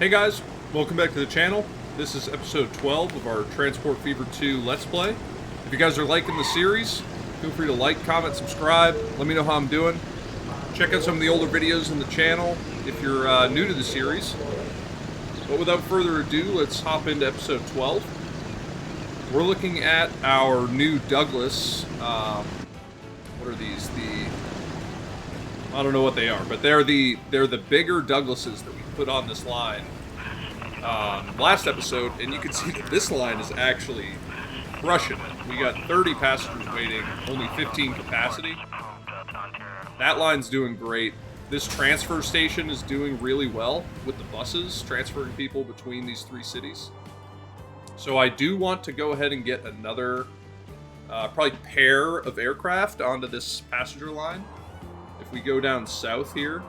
Hey guys, welcome back to the channel. This is episode 12 of our Transport Fever 2 Let's Play. If you guys are liking the series, feel free to like, comment, subscribe, let me know how I'm doing. Check out some of the older videos in the channel if you're new to the series. But without further ado, let's hop into episode 12. We're looking at our new Douglas. What are these? I don't know what they are, but they're the bigger Douglases that we put on this line last episode, and you can see that this line is actually crushing it. We got 30 passengers waiting, only 15 capacity. That line's doing great. This transfer station is doing really well with the buses, transferring people between these three cities. So I do want to go ahead and get another probably pair of aircraft onto this passenger line. If we go down south here,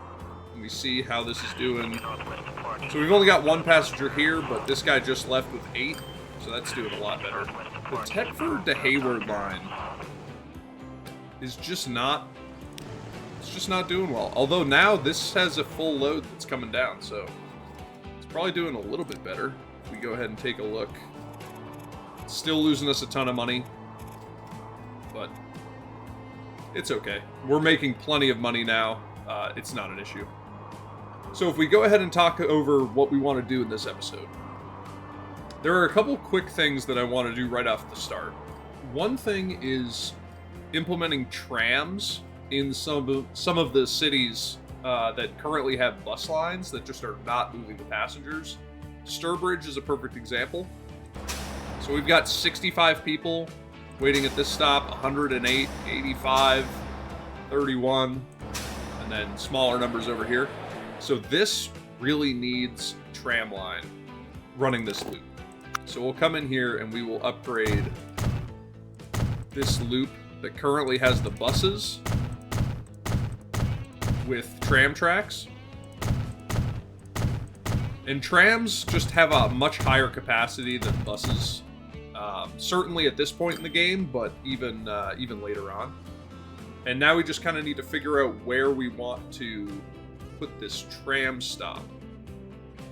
and we see how this is doing. So we've only got one passenger here, but this guy just left with 8, so that's doing a lot better. The Thetford to Hayward line is just not, it's just not doing well. Although now this has a full load that's coming down, so it's probably doing a little bit better. If we go ahead and take a look. It's still losing us a ton of money, but it's okay. We're making plenty of money now. It's not an issue. So if we go ahead and talk over what we want to do in this episode, there are a couple quick things that I want to do right off the start. One thing is implementing trams in some of the cities that currently have bus lines that just are not moving the passengers. Sturbridge is a perfect example. So we've got 65 people waiting at this stop, 108, 85, 31, and then smaller numbers over here. So this really needs tram line running this loop. So we'll come in here and we will upgrade this loop that currently has the buses with tram tracks. And trams just have a much higher capacity than buses. Certainly at this point in the game, but even later on. And now we just kind of need to figure out where we want to put this tram stop.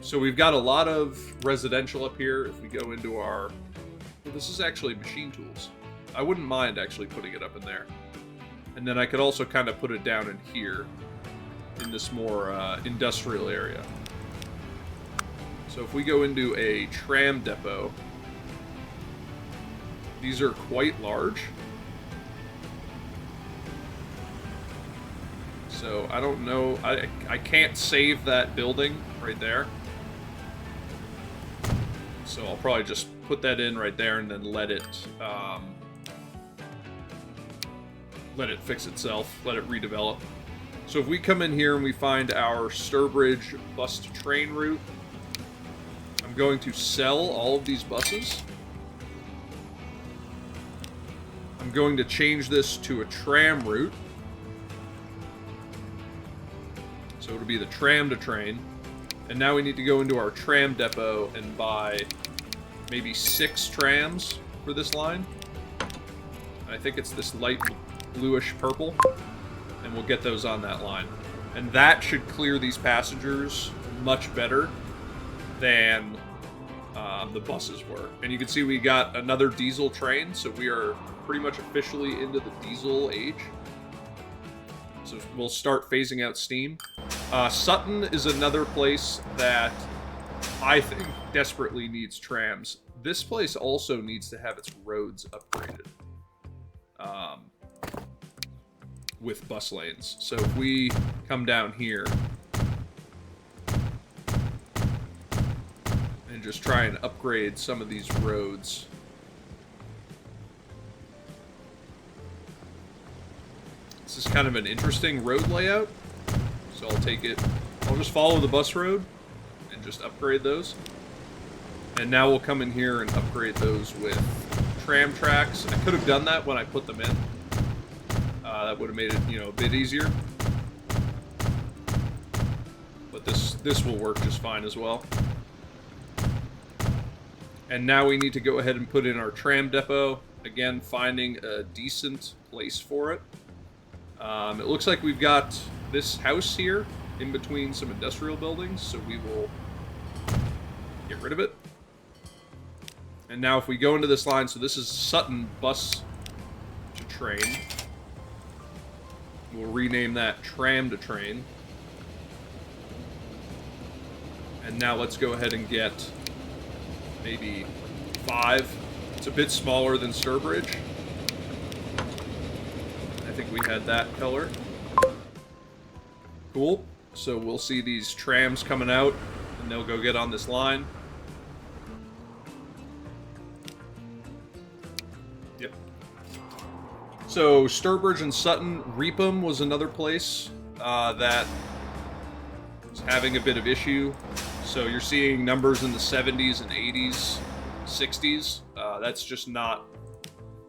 So we've got a lot of residential up here. If we go into our... Well, this is actually machine tools. I wouldn't mind actually putting it up in there. And then I could also kind of put it down in here, in this more industrial area. So if we go into a Tram Depot, these are quite large. So I don't know, I can't save that building right there. So I'll probably just put that in right there and then let it fix itself, let it redevelop. So if we come in here and we find our Sturbridge bus to train route, I'm going to sell all of these buses. I'm going to change this to a tram route. So it'll be the tram to train. And now we need to go into our Tram Depot and buy maybe 6 trams for this line. I think it's this light bluish purple. And we'll get those on that line. And that should clear these passengers much better than the buses were. And you can see we got another diesel train, so we are pretty much officially into the diesel age. So we'll start phasing out steam. Sutton is another place that I think desperately needs trams. This place also needs to have its roads upgraded with bus lanes. So if we come down here and just try and upgrade some of these roads. This is kind of an interesting road layout, so I'll take it. I'll just follow the bus road and just upgrade those. And now we'll come in here and upgrade those with tram tracks. I could have done that when I put them in. That would have made it, a bit easier. But this will work just fine as well. And now we need to go ahead and put in our Tram Depot. Again, finding a decent place for it. It looks like we've got this house here in between some industrial buildings, so we will Get rid of it. And now if we go into this line, so this is Sutton bus to train. We'll rename that tram to train. And now let's go ahead and get maybe 5. It's a bit smaller than Sturbridge. I think we had that color. Cool. So we'll see these trams coming out, and they'll go get on this line. Yep. So Sturbridge and Sutton, Reepham was another place that was having a bit of issue. So you're seeing numbers in the 70s and 80s, 60s. That's just not...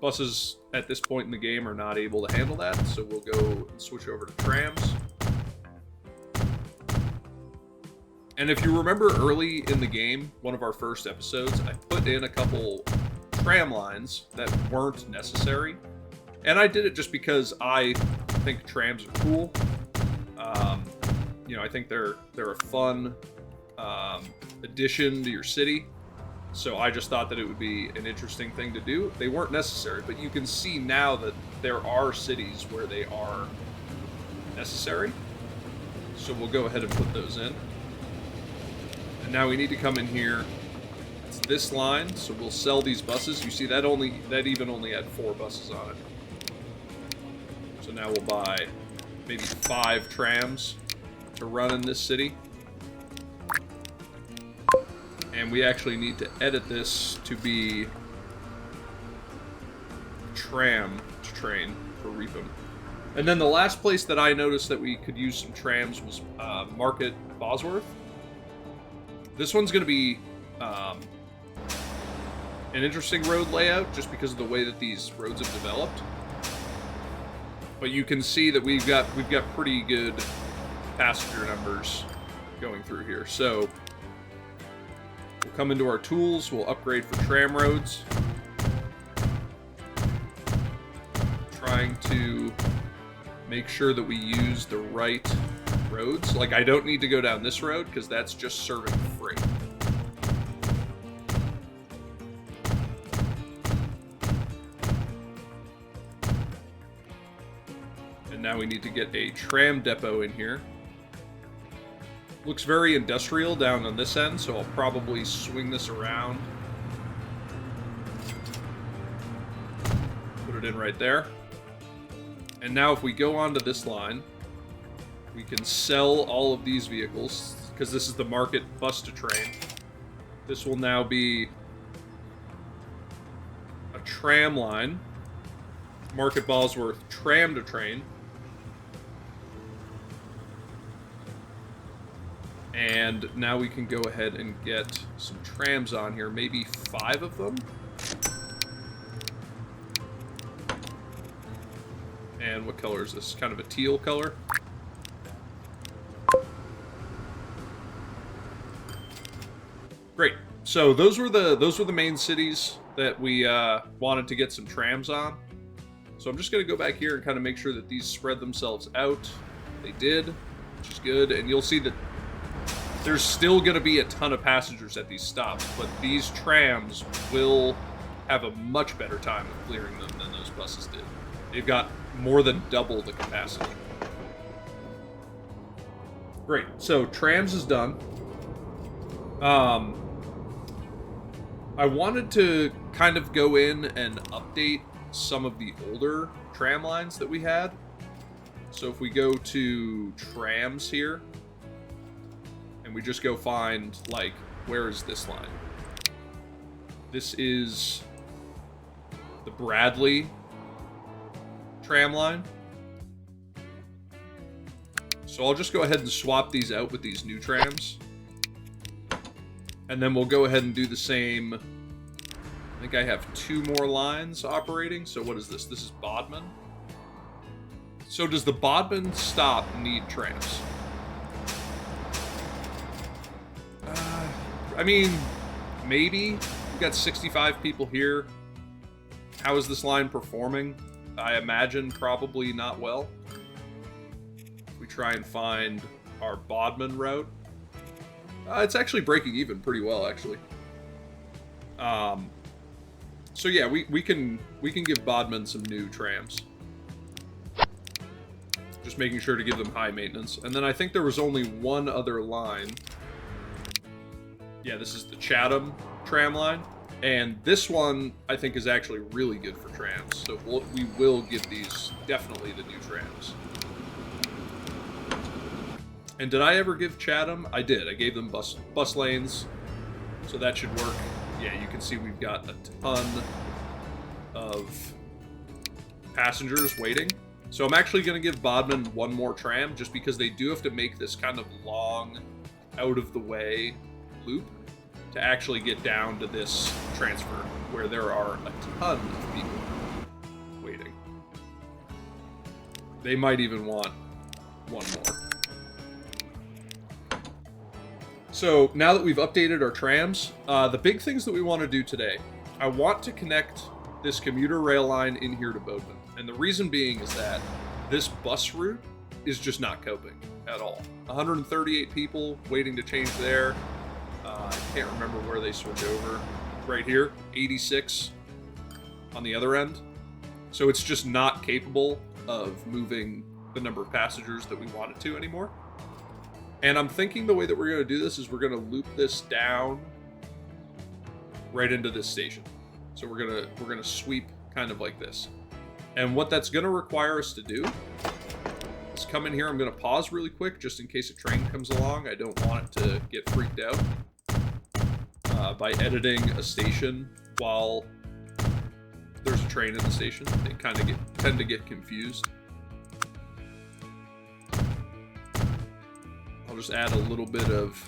Buses at this point in the game are not able to handle that, so we'll go and switch over to trams. And if you remember early in the game, one of our first episodes, I put in a couple tram lines that weren't necessary. And I did it just because I think trams are cool. You know, I think they're a fun addition to your city. So I just thought that it would be an interesting thing to do. They weren't necessary, but you can see now that there are cities where they are necessary. So we'll go ahead and put those in. And now we need to come in here. It's this line, so we'll sell these buses. You see that even only had 4 buses on it. So now we'll buy maybe 5 trams to run in this city. And we actually need to edit this to be tram to train for Reepham. And then the last place that I noticed that we could use some trams was Market Bosworth. This one's going to be an interesting road layout just because of the way that these roads have developed. But you can see that we've got pretty good passenger numbers going through here. So we'll come into our tools, we'll upgrade for tram roads. Trying to make sure that we use the right roads. Like, I don't need to go down this road because that's just serving freight. And now we need to get a Tram Depot in here. Looks very industrial down on this end, so I'll probably swing this around. Put it in right there. And now if we go onto this line, we can sell all of these vehicles, because this is the Market bus to train. This will now be a tram line. Market Bosworth tram to train. And now we can go ahead and get some trams on here, maybe 5 of them. And what color is this? Kind of a teal color. Great. So those were the main cities that we wanted to get some trams on. So I'm just going to go back here and kind of make sure that these spread themselves out. They did, which is good. And you'll see that there's still going to be a ton of passengers at these stops, but these trams will have a much better time of clearing them than those buses did. They've got more than double the capacity. Great. So trams is done. I wanted to kind of go in and update some of the older tram lines that we had. So if we go to trams here, and we just go find, like, where is this line? This is the Bradley tram line. So I'll just go ahead and swap these out with these new trams. And then we'll go ahead and do the same. I think I have 2 more lines operating. So what is this? This is Bodmin. So does the Bodmin stop need trams? I mean, maybe. We've got 65 people here. How is this line performing? I imagine probably not well. We try and find our Bodmin route. It's actually breaking even pretty well, actually. So yeah, we can give Bodman some new trams. Just making sure to give them high maintenance. And then I think there was only one other line. Yeah, this is the Chatham tram line. And this one, I think, is actually really good for trams. So we will give these definitely the new trams. And did I ever give Chatham? I did. I gave them bus lanes. So that should work. Yeah, you can see we've got a ton of passengers waiting. So I'm actually going to give Bodman one more tram, just because they do have to make this kind of long, out-of-the-way loop to actually get down to this transfer, where there are a ton of people waiting. They might even want one more. So now that we've updated our trams, the big things that we want to do today, I want to connect this commuter rail line in here to Bodman. And the reason being is that this bus route is just not coping at all. 138 people waiting to change there. I can't remember where they switch over. Right here, 86 on the other end. So it's just not capable of moving the number of passengers that we want it to anymore. And I'm thinking the way that we're going to do this is we're going to loop this down right into this station. So we're going to sweep kind of like this. And what that's going to require us to do is come in here. I'm going to pause really quick just in case a train comes along. I don't want it to get freaked out by editing a station while there's a train in the station. They kind of tend to get confused. I'll just add a little bit of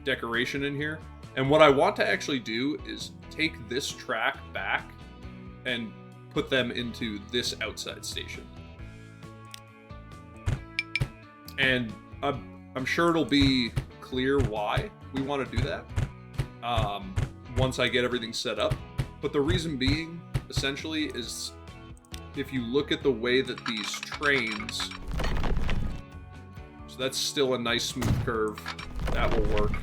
decoration in here. And what I want to actually do is take this track back and put them into this outside station. And I'm sure it'll be clear why we want to do that once I get everything set up. But the reason being, essentially, is if you look at the way that these trains... So that's still a nice smooth curve. That will work.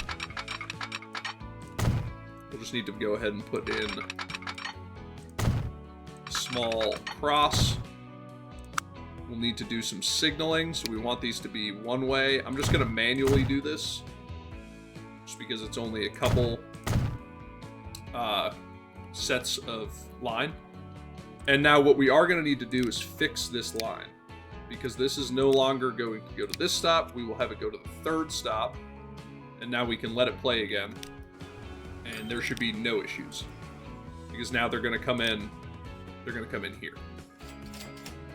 We'll just need to go ahead and put in a small cross. We'll need to do some signaling, so we want these to be one way. I'm just going to manually do this, just because it's only a couple sets of line. And now what we are going to need to do is fix this line, because this is no longer going to go to this stop. We will have it go to the third stop, and now we can let it play again, and there should be no issues, because now they're going to come in. They're going to come in here.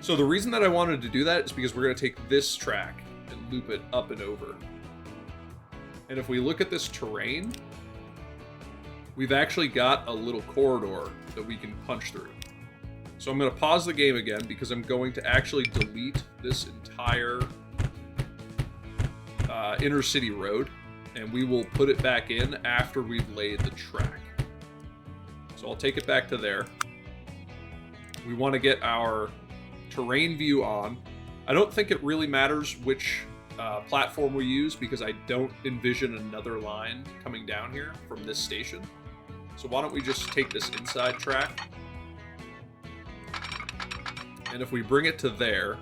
So the reason that I wanted to do that is because we're going to take this track and loop it up and over. And if we look at this terrain, we've actually got a little corridor that we can punch through. So I'm going to pause the game again, because I'm going to actually delete this entire inner city road, and we will put it back in after we've laid the track. So I'll take it back to there. We want to get our terrain view on. I don't think it really matters which platform we use, because I don't envision another line coming down here from this station. So why don't we just take this inside track, and if we bring it to there,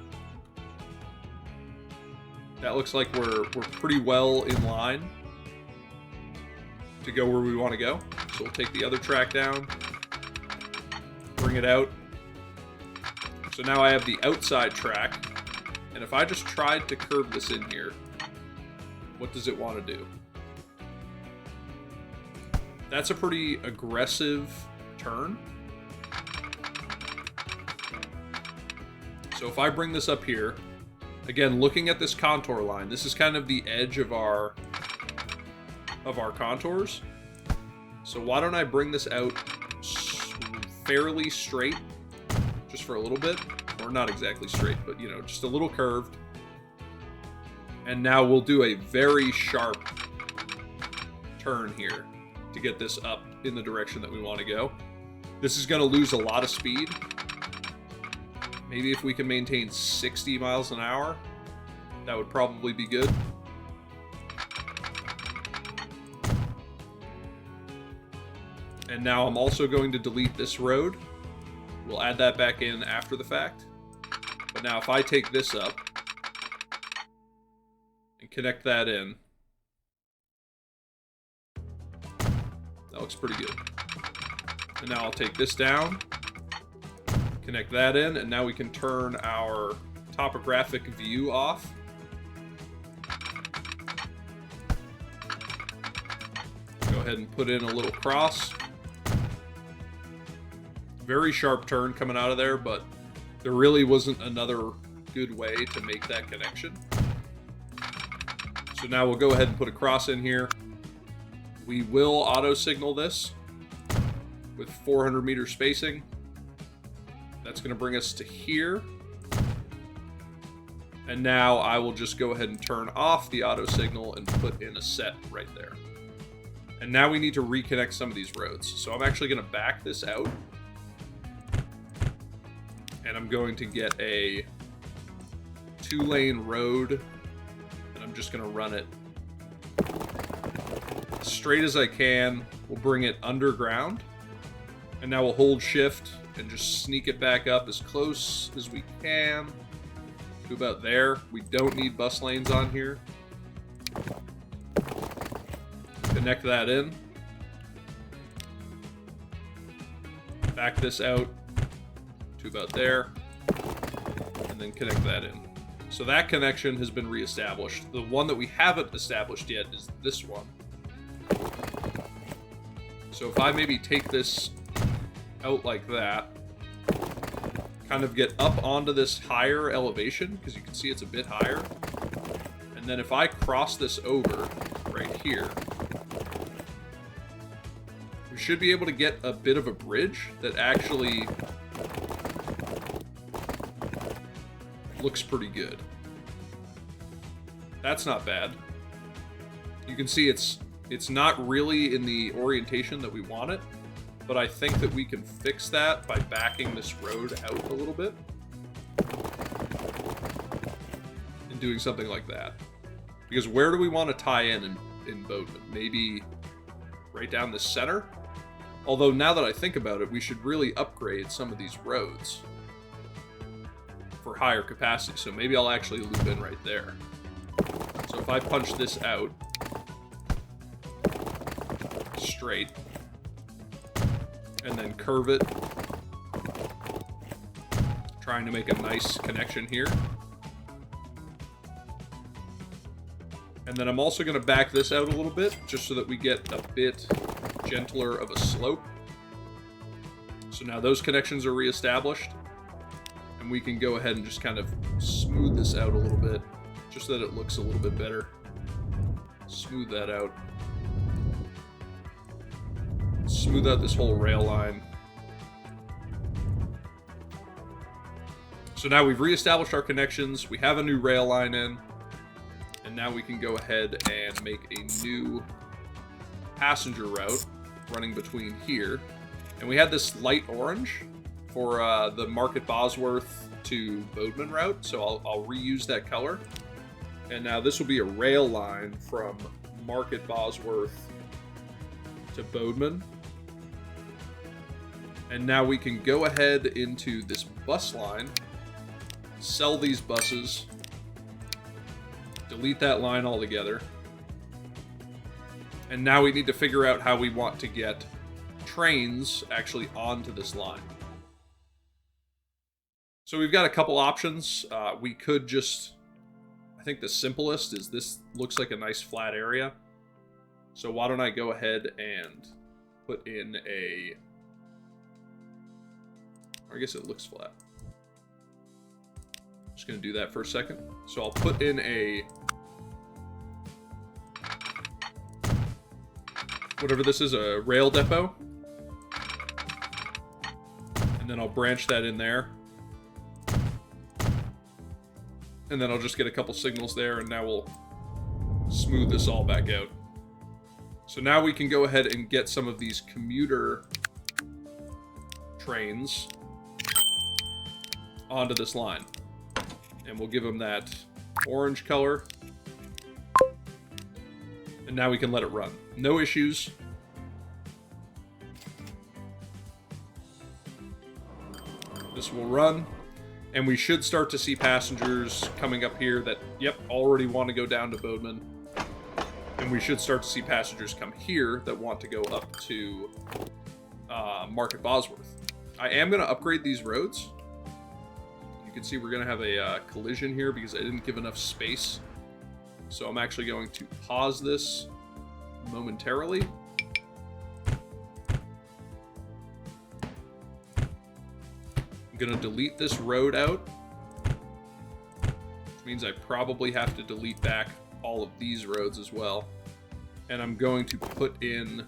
that looks like we're pretty well in line to go where we want to go. So we'll take the other track down, bring it out. So now I have the outside track, and if I just tried to curve this in here, what does it want to do? That's a pretty aggressive turn. So if I bring this up here, again, looking at this contour line, this is kind of the edge of our contours. So why don't I bring this out fairly straight, just for a little bit, or not exactly straight, but, you know, just a little curved. And now we'll do a very sharp turn here to get this up in the direction that we want to go. This is going to lose a lot of speed. Maybe if we can maintain 60 miles an hour, that would probably be good. And now I'm also going to delete this road. We'll add that back in after the fact. But now if I take this up and connect that in, that looks pretty good. And now I'll take this down, connect that in, and now we can turn our topographic view off. Go ahead and put in a little cross. Very sharp turn coming out of there, but there really wasn't another good way to make that connection. So now we'll go ahead and put a cross in here. We will auto signal this with 400 meter spacing. That's going to bring us to here. And now I will just go ahead and turn off the auto signal and put in a set right there. And now we need to reconnect some of these roads. So I'm actually going to back this out. And I'm going to get a 2-lane road. And I'm just going to run it as straight as I can. We'll bring it underground. And now we'll hold shift and just sneak it back up as close as we can to about there. We don't need bus lanes on here. Connect that in. Back this out to about there. And then connect that in. So that connection has been reestablished. The one that we haven't established yet is this one. So if I maybe take this out like that, kind of get up onto this higher elevation, because you can see it's a bit higher. And then if I cross this over right here, we should be able to get a bit of a bridge that actually looks pretty good. That's not bad. You can see it's not really in the orientation that we want it, but I think that we can fix that by backing this road out a little bit and doing something like that. Because where do we want to tie in Boatman? Maybe right down the center? Although now that I think about it, we should really upgrade some of these roads for higher capacity. So maybe I'll actually loop in right there. So if I punch this out straight and then curve it, trying to make a nice connection here. And then I'm also going to back this out a little bit just so that we get a bit gentler of a slope. So now those connections are reestablished, and we can go ahead and just kind of smooth this out a little bit just so that it looks a little bit better. Smooth that out. Smooth out this whole rail line. So now we've reestablished our connections, we have a new rail line in, and now we can go ahead and make a new passenger route running between here. And we had this light orange for the Market Bosworth to Boatman route, so I'll reuse that color. And now this will be a rail line from Market Bosworth to Boatman. And now we can go ahead into this bus line, sell these buses, delete that line altogether. And now we need to figure out how we want to get trains actually onto this line. So we've got a couple options. We could just, I think the simplest is this looks like a nice flat area. So why don't I go ahead and put in a, I guess it looks flat. Just gonna do that for a second. So I'll put in a, whatever this is, a rail depot. And then I'll branch that in there. And then I'll just get a couple signals there, and now we'll smooth this all back out. So now we can go ahead and get some of these commuter trains onto this line. And we'll give them that orange color. And now we can let it run. No issues. This will run, and we should start to see passengers coming up here that, yep, already want to go down to Bodeman. And we should start to see passengers come here that want to go up to Market Bosworth. I am going to upgrade these roads. You can see we're going to have a collision here because I didn't give enough space. So I'm actually going to pause this momentarily. I'm going to delete this road out, which means I probably have to delete back all of these roads as well. And I'm going to put in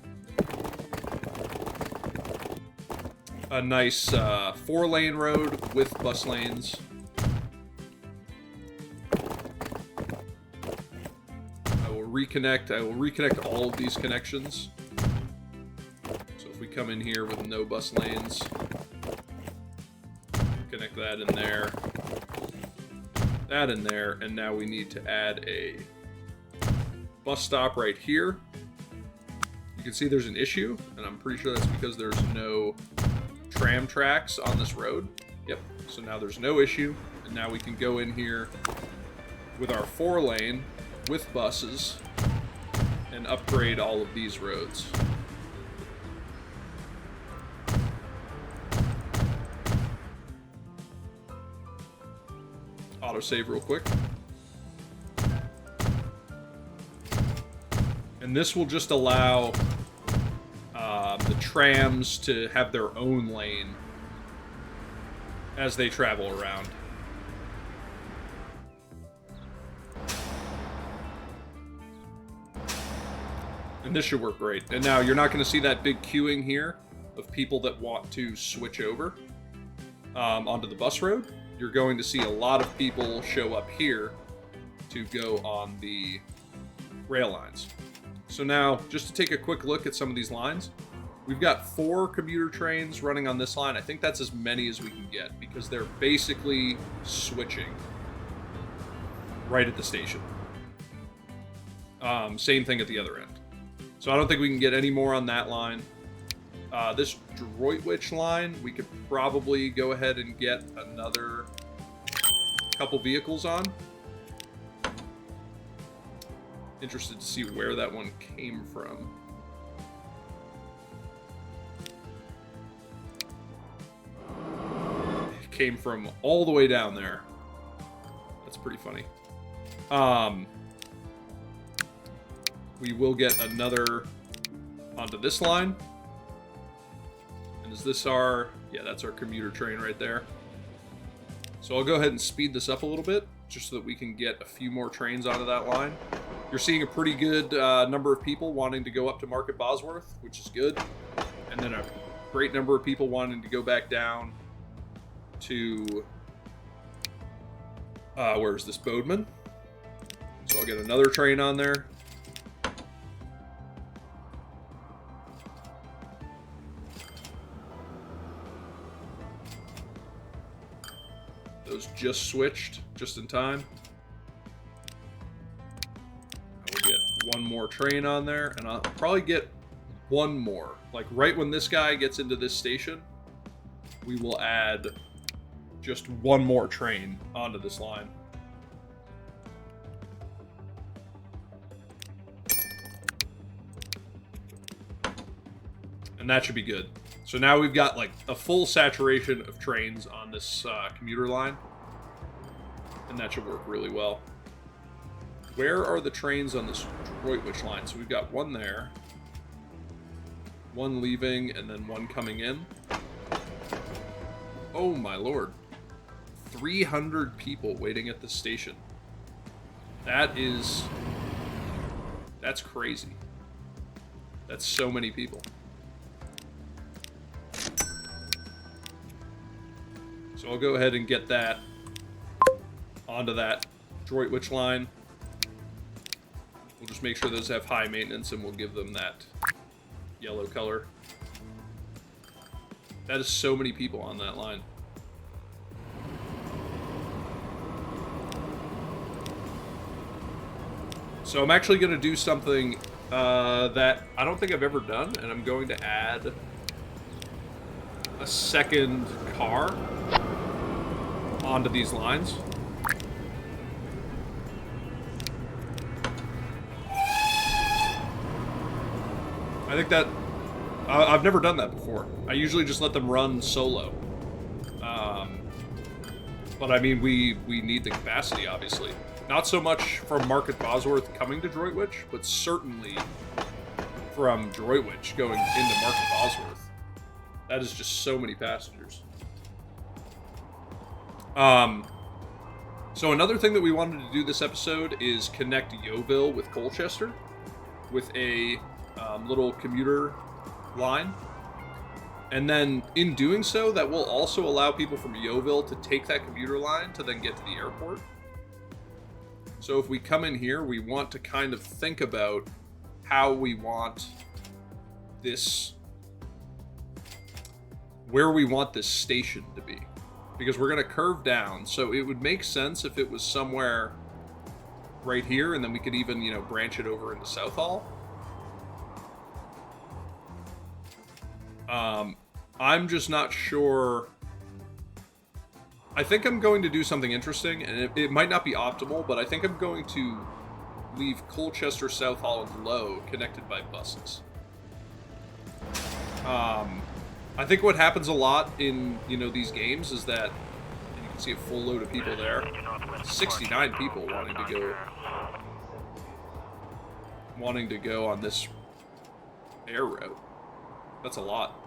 a nice 4-lane road with bus lanes. I will reconnect all of these connections. So if we come in here with no bus lanes, connect that in there, that in there, and now we need to add a bus stop right here. You can see there's an issue, and I'm pretty sure that's because there's no tram tracks on this road. Yep, so now there's no issue, and now we can go in here with our 4-lane with buses and upgrade all of these roads. Autosave real quick. And this will just allow the trams to have their own lane as they travel around. And this should work great. And now you're not going to see that big queuing here of people that want to switch over onto the bus road. You're going to see a lot of people show up here to go on the rail lines. So now, just to take a quick look at some of these lines, we've got 4 commuter trains running on this line. I think that's as many as we can get because they're basically switching right at the station. Same thing at the other end. So I don't think we can get any more on that line. This Droitwich line, we could probably go ahead and get another couple vehicles on. Interested to see where that one came from. It came from all the way down there. That's pretty funny. We will get another onto this line. And is this our... yeah, that's our commuter train right there. So I'll go ahead and speed this up a little bit, just so that we can get a few more trains onto that line. You're seeing a pretty good number of people wanting to go up to Market Bosworth, which is good. And then a great number of people wanting to go back down to... where's this? Bodeman. So I'll get another train on there. Those just switched, just in time. I will get one more train on there, and I'll probably get one more. Like right when this guy gets into this station, we will add just one more train onto this line. And that should be good. So now we've got like a full saturation of trains on this commuter line. And that should work really well. Where are the trains on this Droitwich line? So we've got one there, one leaving, and then one coming in. Oh my lord. 300 people waiting at the station. That's crazy. That's so many people. So I'll go ahead and get that onto that Droitwich line. We'll just make sure those have high maintenance and we'll give them that yellow color. That is so many people on that line. So I'm actually going to do something that I don't think I've ever done, and I'm going to add a second car onto these lines. I think that... I've never done that before. I usually just let them run solo. But I mean, we need the capacity, obviously. Not so much from Market Bosworth coming to Droitwich, but certainly from Droitwich going into Market Bosworth. That is just so many passengers. So another thing that we wanted to do this episode is connect Yeovil with Colchester with a little commuter line. And then in doing so, that will also allow people from Yeovil to take that commuter line to then get to the airport. So if we come in here, we want to kind of think about how we want this, where we want this station to be. Because we're going to curve down, so it would make sense if it was somewhere right here, and then we could even, you know, branch it over into Southall. I'm just not sure. I think I'm going to do something interesting, and it might not be optimal, but I think I'm going to leave Colchester, Southall, and Low connected by buses. I think what happens a lot in, you know, these games is that, and you can see a full load of people there, 69 people wanting to go on this air route. That's a lot.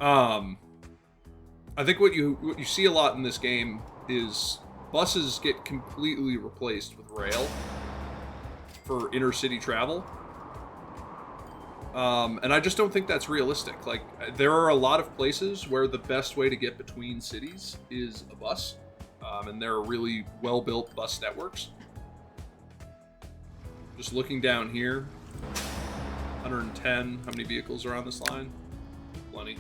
I think what you see a lot in this game is buses get completely replaced with rail for intercity travel. And I just don't think that's realistic. Like, there are a lot of places where the best way to get between cities is a bus. And there are really well-built bus networks. Just looking down here, 110. How many vehicles are on this line? Plenty.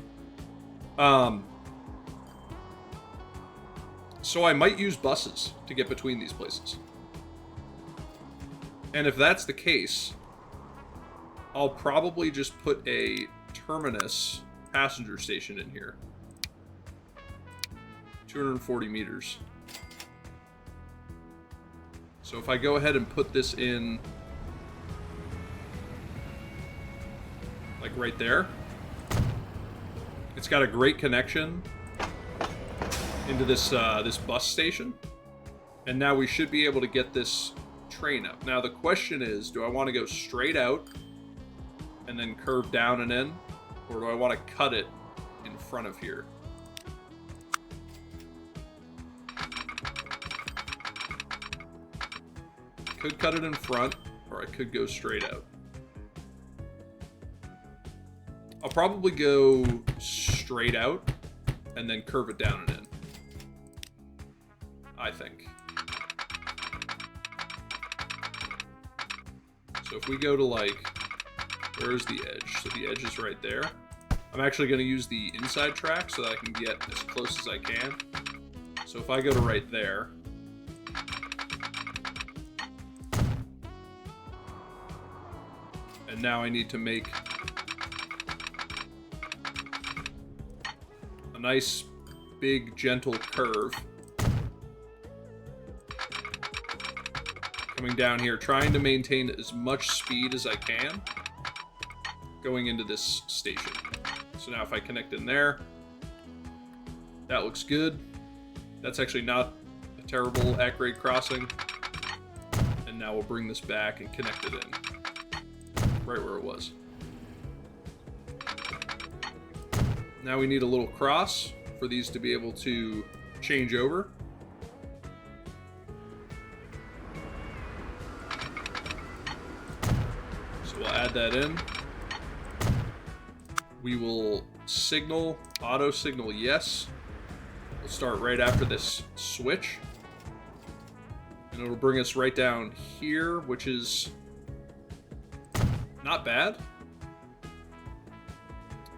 So I might use buses to get between these places. And if that's the case, I'll probably just put a terminus passenger station in here. 240 meters. So if I go ahead and put this in, like right there, it's got a great connection into this this bus station, and now we should be able to get this train up. Now the question is, do I want to go straight out and then curve down and in, or do I want to cut it in front of here? Could cut it in front, or I could go straight out. I'll probably go straight out and then curve it down and in, I think. So if we go to, like, where's the edge? So the edge is right there. I'm actually going to use the inside track so that I can get as close as I can. So if I go to right there, and now I need to make a nice, big, gentle curve. Coming down here, trying to maintain as much speed as I can going into this station. So now if I connect in there, that looks good. That's actually not a terrible at-grade crossing. And now we'll bring this back and connect it in, right where it was. Now we need a little cross for these to be able to change over. So we'll add that in. We will signal, auto signal yes. We'll start right after this switch. And it'll bring us right down here, which is not bad.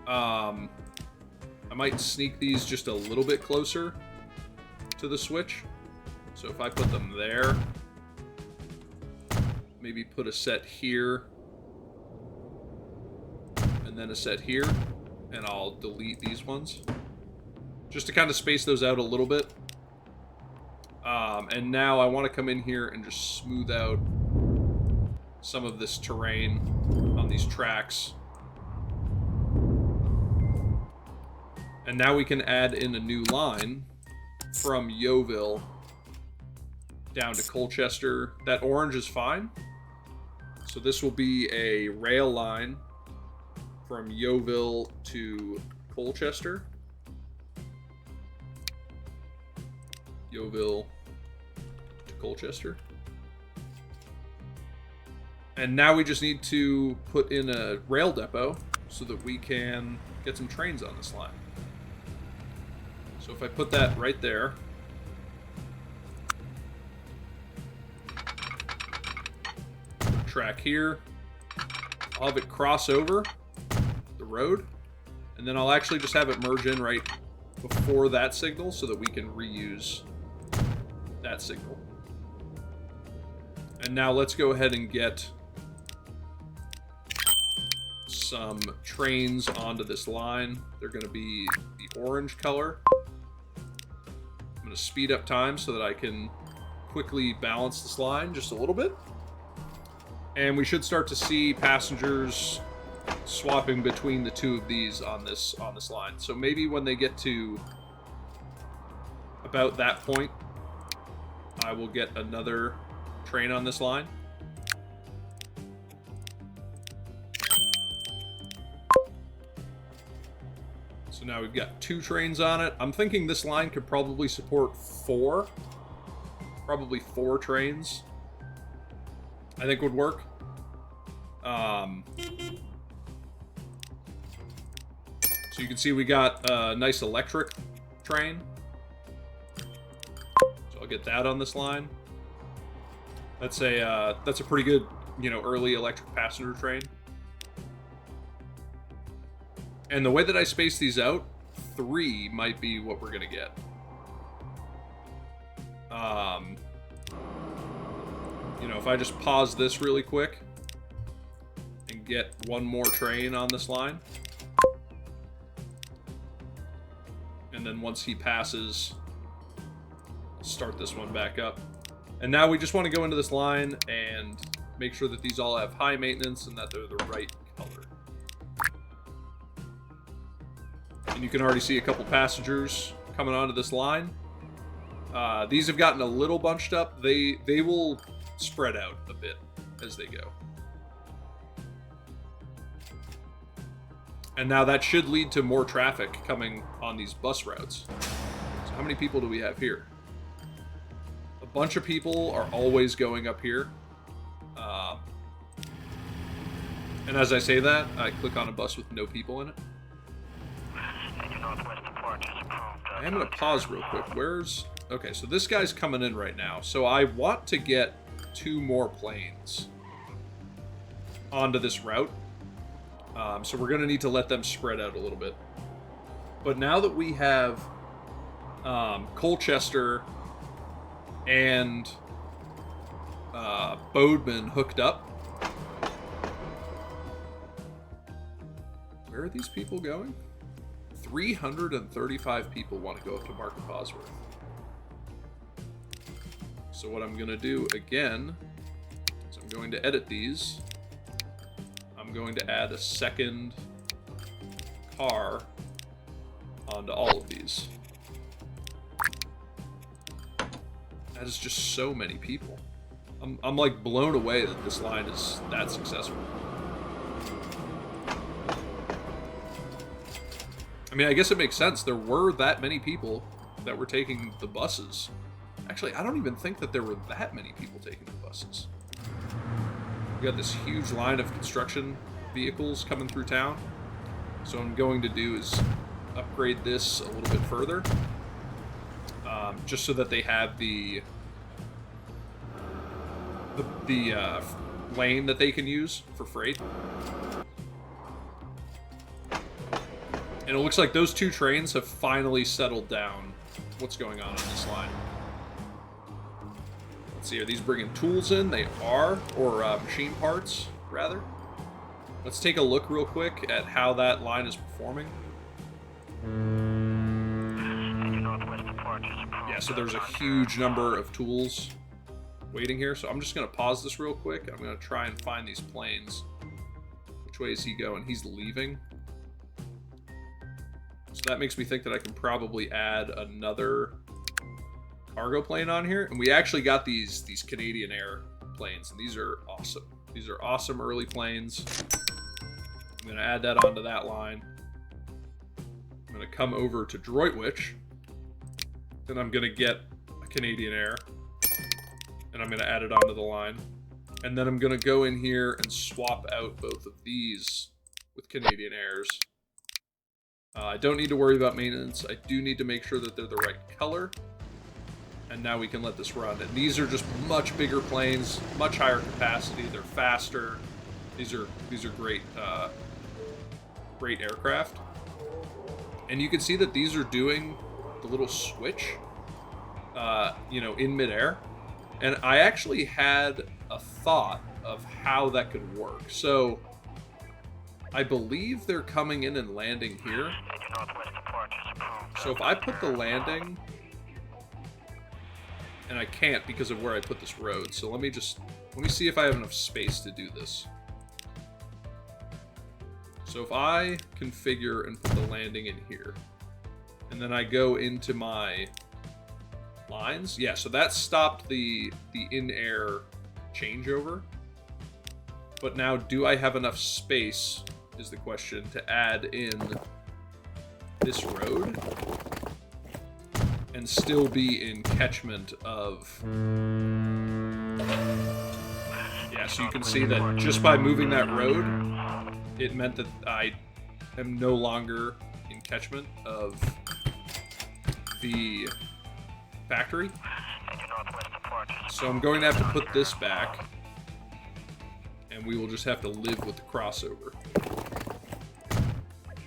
I might sneak these just a little bit closer to the switch. So if I put them there, maybe put a set here, and then a set here. and I'll delete these ones just to kind of space those out a little bit. And now I want to come in here and just smooth out some of this terrain on these tracks. And now we can add in a new line from Yeovil down to Colchester. That orange is fine. So this will be a rail line from Yeovil to Colchester. Yeovil to Colchester. And now we just need to put in a rail depot so that we can get some trains on this line. So if I put that right there, track here, I'll have it cross over the road, and then I'll actually just have it merge in right before that signal so that we can reuse that signal. And now let's go ahead and get some trains onto this line. They're going to be the orange color. I'm going to speed up time so that I can quickly balance this line just a little bit. And we should start to see passengers swapping between the two of these on this line. So maybe when they get to about that point, I will get another train on this line. So now we've got 2 trains on it. I'm thinking this line could probably support 4. Probably 4 trains, I think would work. So you can see we got a nice electric train. So I'll get that on this line. That's a pretty good, early electric passenger train. And the way that I space these out, 3 might be what we're gonna get. If I just pause this really quick and get one more train on this line, and then once he passes, start this one back up. And now we just want to go into this line and make sure that these all have high maintenance and that they're the right color. And you can already see a couple passengers coming onto this line. These have gotten a little bunched up. They will spread out a bit as they go. And now that should lead to more traffic coming on these bus routes. So how many people do we have here? A bunch of people are always going up here. And as I say that, I click on a bus with no people in it. I'm going to pause real quick. Okay, so this guy's coming in right now. So I want to get 2 more planes onto this route. So we're going to need to let them spread out a little bit. But now that we have Colchester and Bodeman hooked up, where are these people going? 335 people want to go up to Market Bosworth. So what I'm going to do again is I'm going to edit these. I'm going to add a second car onto all of these. That is just so many people. I'm like blown away that this line is that successful. I mean, I guess it makes sense. There were that many people that were taking the buses. Actually, I don't even think that there were that many people taking the buses. We got this huge line of construction vehicles coming through town. So what I'm going to do is upgrade this a little bit further. Just so that they have the lane that they can use for freight. And it looks like those 2 trains have finally settled down what's going on this line. Let's see, are these bringing tools in? They are, or machine parts, rather. Let's take a look real quick at how that line is performing. Yeah, so there's a huge number of tools waiting here. So I'm just going to pause this real quick. I'm going to try and find these planes. Which way is he going? He's leaving. So that makes me think that I can probably add another cargo plane on here. And we actually got these Canadian Air planes, and these are awesome. These are awesome early planes. I'm going to add that onto that line. I'm going to come over to Droitwich. Then I'm going to get a Canadian Air. And I'm going to add it onto the line. And then I'm going to go in here and swap out both of these with Canadian Airs. I don't need to worry about maintenance. I do need to make sure that they're the right color. And now we can let this run. And these are just much bigger planes, much higher capacity. They're faster. These are great, great aircraft. And you can see that these are doing the little switch, you know, in midair. And I actually had a thought of how that could work. So I believe they're coming in and landing here. So if I put the landing, and I can't because of where I put this road. So let me see if I have enough space to do this. So if I configure and put the landing in here, and then I go into my lines, yeah, so that stopped the in-air changeover. But now, do I have enough space, is the question, to add in this road and still be in catchment of... Yeah, so you can see that just by moving that road, it meant that I am no longer in catchment of the factory. So I'm going to have to put this back, and we will just have to live with the crossover.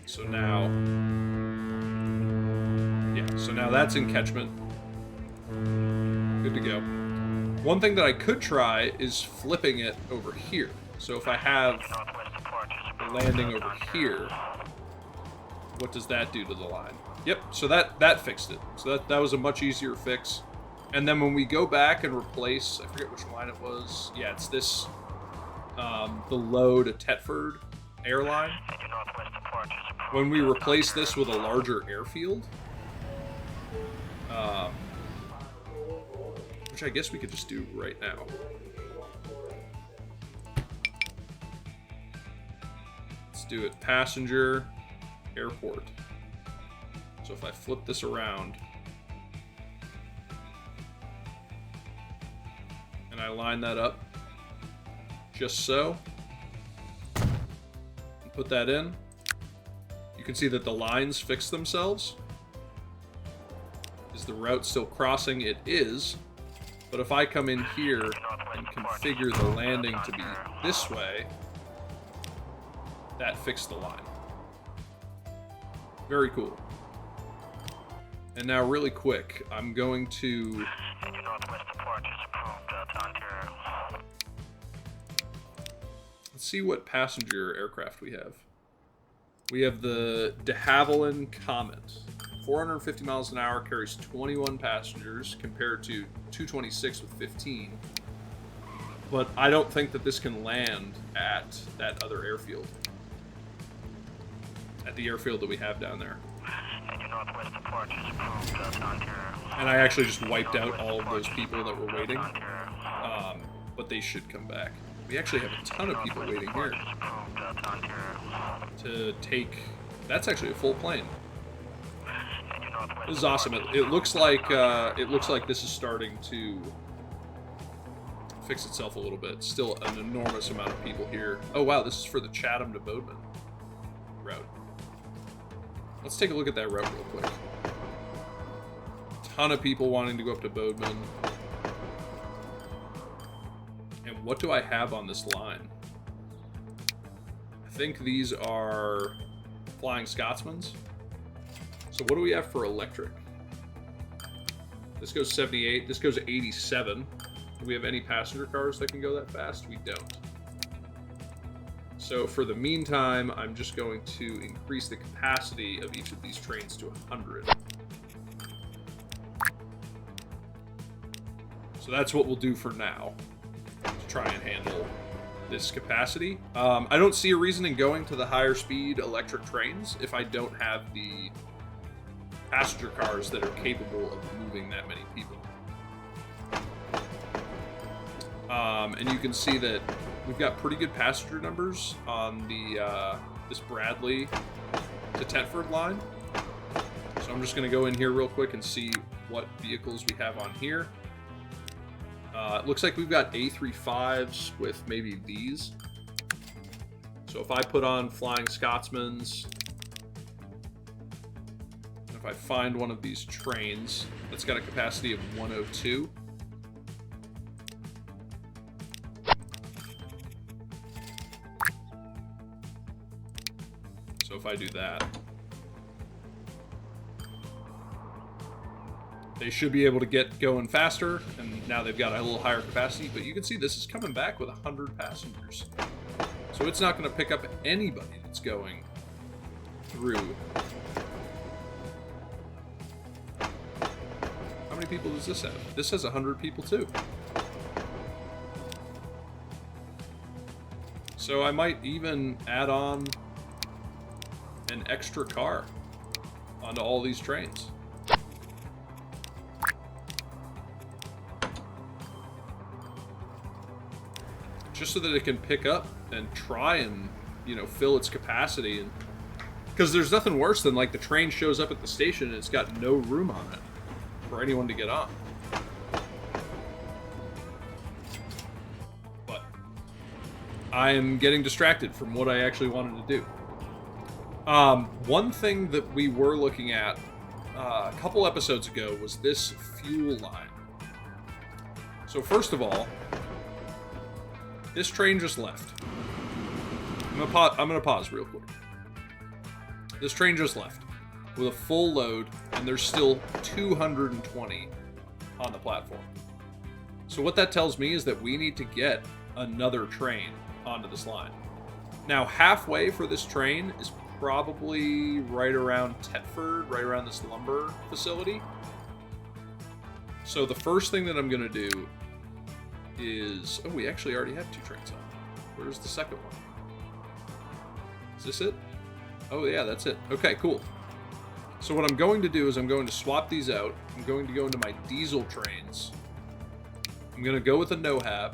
So now, yeah, so now that's in catchment. Good to go. One thing that I could try is flipping it over here. So if I have the landing over here, what does that do to the line? Yep, so that fixed it. So that was a much easier fix. And then when we go back and replace, I forget which line it was. Yeah, it's this, the low to Tetford airline. When we replace this with a larger airfield, which I guess we could just do right now. Let's do it passenger airport. So if I flip this around and I line that up just so and put that in, you can see that the lines fix themselves. Is the route still crossing? It is. But if I come in here and configure the landing to be this way, that fixed the line. Very cool. And now really quick, I'm going to... Let's see what passenger aircraft we have. We have the de Havilland Comet. 450 miles an hour, carries 21 passengers compared to 226 with 15. But I don't think that this can land at that other airfield. At the airfield that we have down there. And I actually just wiped out all of those people that were waiting. But they should come back. We actually have a ton of people waiting here to take... That's actually a full plane. This is awesome. It looks like this is starting to fix itself a little bit. Still an enormous amount of people here. Oh wow, this is for the Chatham to Bodeman route. Let's take a look at that route real quick. Ton of people wanting to go up to Bodeman. And what do I have on this line? I think these are Flying Scotsmans. So what do we have for electric? This goes 78. This goes 87. Do we have any passenger cars that can go that fast? We don't. So for the meantime, I'm just going to increase the capacity of each of these trains to 100. So that's what we'll do for now, to try and handle this capacity. I don't see a reason in going to the higher speed electric trains if I don't have the passenger cars that are capable of moving that many people. And you can see that we've got pretty good passenger numbers on the this Bradley to Tetford line. So I'm just going to go in here real quick and see what vehicles we have on here. It looks like we've got A35s with maybe these. So if I put on Flying Scotsmans, if I find one of these trains that's got a capacity of 102, so if I do that, they should be able to get going faster, and now they've got a little higher capacity, but you can see this is coming back with 100 passengers. So it's not going to pick up anybody that's going through. How many people does this have? This has 100 people too. So I might even add on an extra car onto all these trains. Just so that it can pick up and try and, you know, fill its capacity. And because there's nothing worse than like the train shows up at the station and it's got no room on it for anyone to get on. But I am getting distracted from what I actually wanted to do. One thing that we were looking at a couple episodes ago was this fuel line. So first of all, this train just left. I'm gonna pause real quick. This train just left with a full load, and there's still 220 on the platform. So what that tells me is that we need to get another train onto this line. Now, halfway for this train is probably right around Tetford, right around this lumber facility. So the first thing that I'm gonna do is... Oh, we actually already have 2 trains on. Where's the second one? Is this it? Oh yeah, that's it. Okay, cool. So what I'm going to do is I'm going to swap these out. I'm going to go into my diesel trains. I'm going to go with a NOHAB,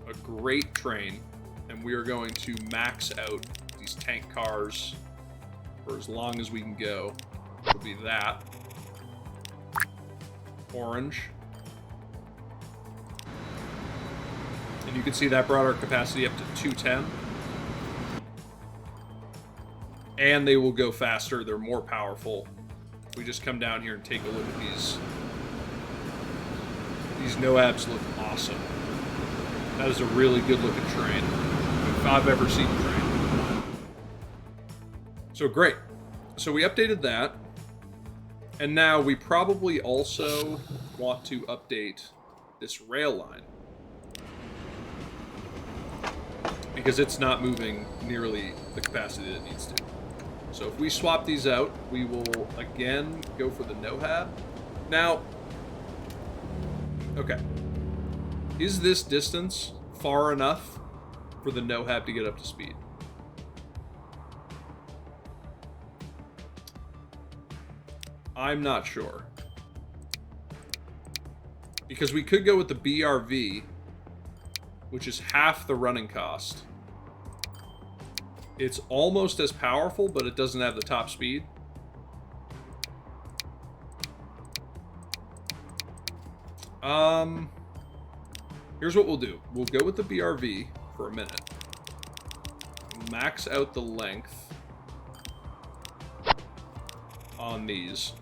a great train, and we are going to max out these tank cars for as long as we can go. It'll be that. Orange. And you can see that brought our capacity up to 210. And they will go faster. They're more powerful. We just come down here and take a look at these. These NOABs look awesome. That is a really good looking train, if I've ever seen a train. So great. So we updated that. And now we probably also want to update this rail line, because it's not moving nearly the capacity that it needs to. So if we swap these out, we will again go for the NOHAB. Now, okay, is this distance far enough for the NOHAB to get up to speed? I'm not sure. Because we could go with the BRV, which is half the running cost. It's almost as powerful, but it doesn't have the top speed. Here's what we'll do. We'll go with the BRV for a minute. Max out the length on these.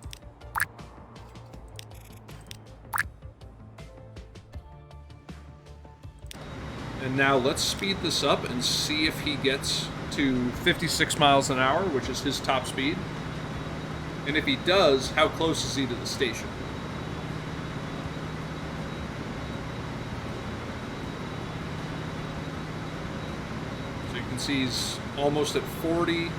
And now let's speed this up and see if he gets to 56 miles an hour, which is his top speed. And if he does, how close is he to the station? So you Efficiency's almost at 40.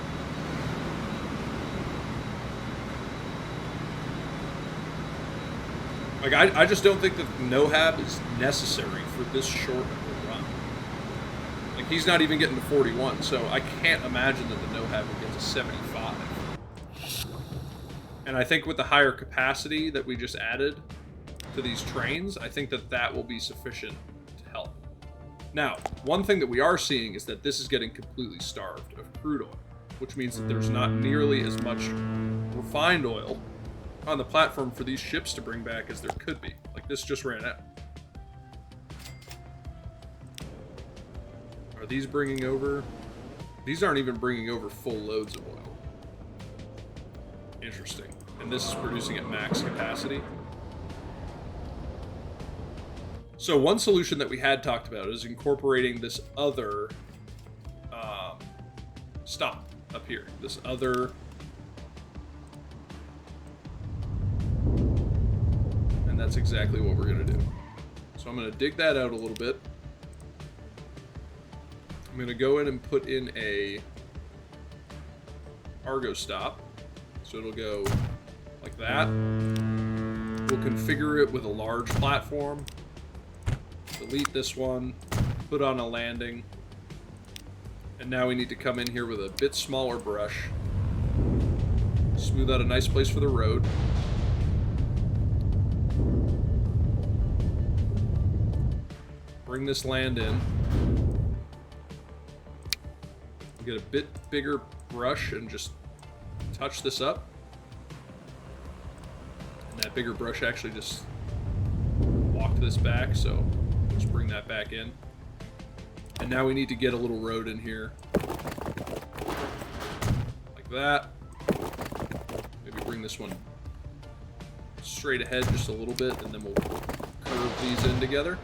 Like, I just don't think that the no-hab is necessary for this short of a run. Like, he's not even getting to 41, so I can't imagine that the no-hab would get to 75. And I think with the higher capacity that we just added to these trains, I think that that will be sufficient to help. Now, one thing that we are seeing is that this is getting completely starved of crude oil, which means that there's not nearly as much refined oil on the platform for these ships to bring back as there could be. Like, this just ran out. Are these bringing over? These aren't even bringing over full loads of oil. Interesting. And this is producing at max capacity. So one solution that we had talked about is incorporating this other stop up here. This other... And that's exactly what we're going to do. So I'm going to dig that out a little bit. I'm going to go in and put in a Argo stop. So it'll go like that. We'll configure it with a large platform. Delete this one. Put on a landing. And now we need to come in here with a bit smaller brush. Smooth out a nice place for the road. Bring this land in. Get a bit bigger brush and just touch this up. And that bigger brush actually just walked this back, so just bring that back in. And now we need to get a little road in here. Like that. Maybe bring this one straight ahead just a little bit, and then we'll curve these in together.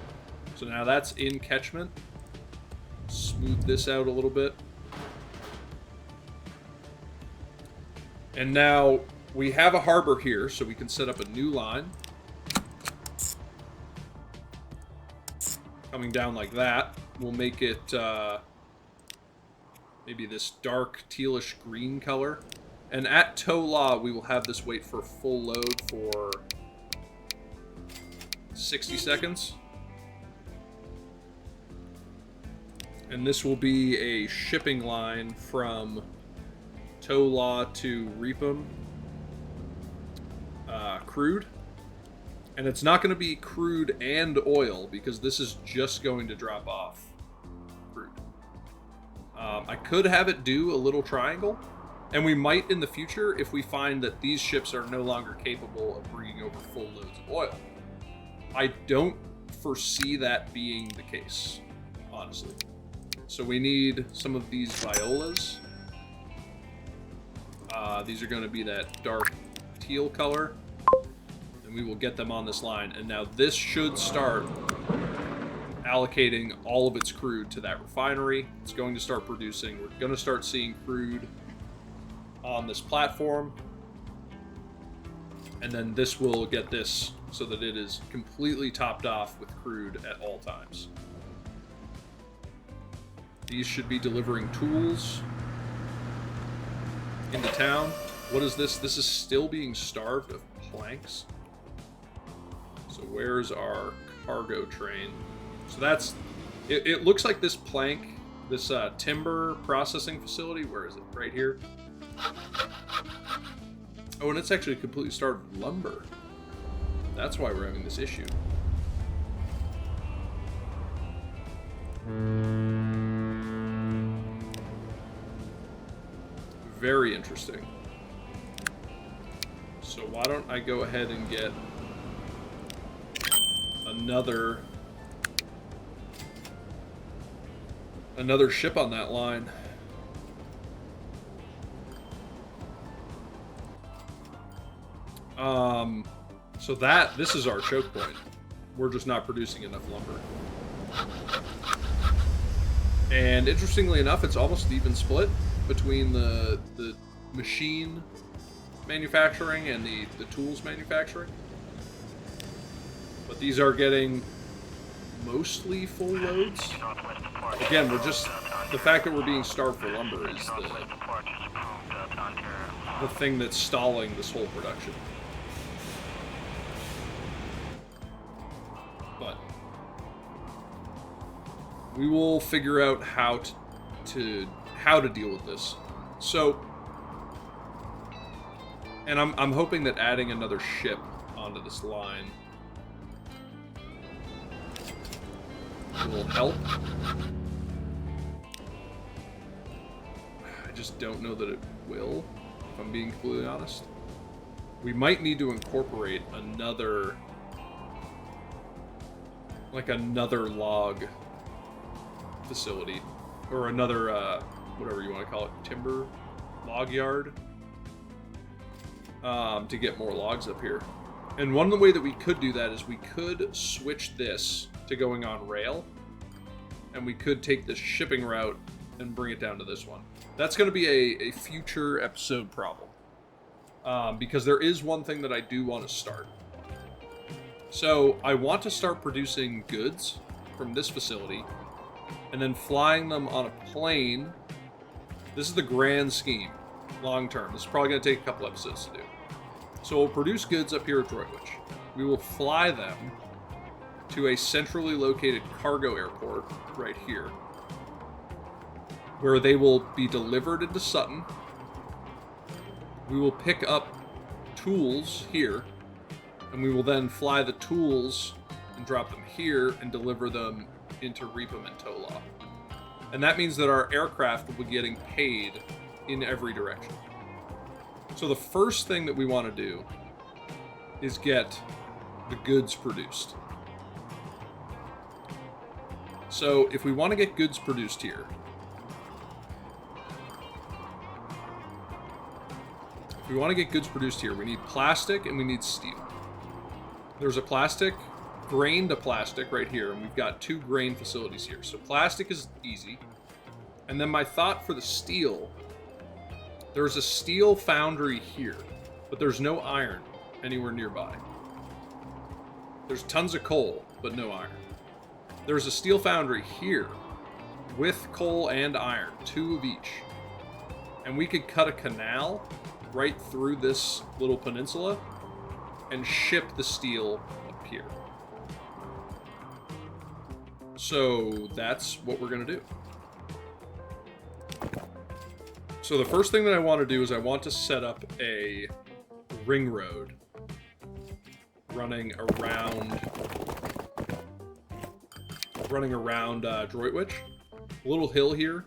So now that's in catchment. Smooth this out a little bit. And now we have a harbor here, so we can set up a new line. Coming down like that. We'll make it maybe this dark tealish green color. And at tow law, we will have this wait for full load for 60 seconds. And this will be a shipping line from tow law to Reapam crude. And it's not going to be crude and oil, because this is just going to drop off crude. I could have it do a little triangle, and we might in the future if we find that these ships are no longer capable of bringing over full loads of oil. I don't foresee that being the case, honestly. So we need some of these violas. These are going to be that dark teal color. And we will get them on this line. And now this should start allocating all of its crude to that refinery. It's going to start producing. We're going to start seeing crude on this platform. And then this will get this so that it is completely topped off with crude at all times. These should be delivering tools into town. What is this? This is still being starved of planks. So where's our cargo train? So that's... It looks like this plank, this timber processing facility, where is it? Right here. Oh, and it's actually completely starved of lumber. That's why we're having this issue. Very interesting. So why don't I go ahead and get another ship on that line. So this is our choke point. We're just not producing enough lumber. And interestingly enough, it's almost even split between the machine manufacturing and the tools manufacturing. But these are getting mostly full loads. Again, we're just... The fact that we're being starved for lumber is the thing that's stalling this whole production. But we will figure out how to deal with this. So, and I'm hoping that adding another ship onto this line will help. I just don't know that it will, if I'm being completely honest. We might need to incorporate another log facility, or another, whatever you want to call it, timber log yard, to get more logs up here. And one of the way that we could do that is we could switch this to going on rail, and we could take this shipping route and bring it down to this one. That's going to be a future episode problem, because there is one thing that I do want to start. So I want to start producing goods from this facility and then flying them on a plane. This is the grand scheme, long term. This is probably going to take a couple episodes to do. So we'll produce goods up here at Droitwich. We will fly them to a centrally located cargo airport right here, where they will be delivered into Sutton. We will pick up tools here, and we will then fly the tools and drop them here and deliver them into Reepham and Tolaw. And that means that our aircraft will be getting paid in every direction. So the first thing that we want to do is get the goods produced. So if we want to get goods produced here, we need plastic and we need steel. There's a plastic, grain to plastic right here, and we've got 2 grain facilities here. So plastic is easy. And then my thought for the steel, there's a steel foundry here, but there's no iron anywhere nearby. There's tons of coal, but no iron. There's a steel foundry here with coal and iron, 2 of each. And we could cut a canal right through this little peninsula and ship the steel up here. So that's what we're going to do. So the first thing that I want to do is I want to set up a ring road running around Droitwich. A little hill here.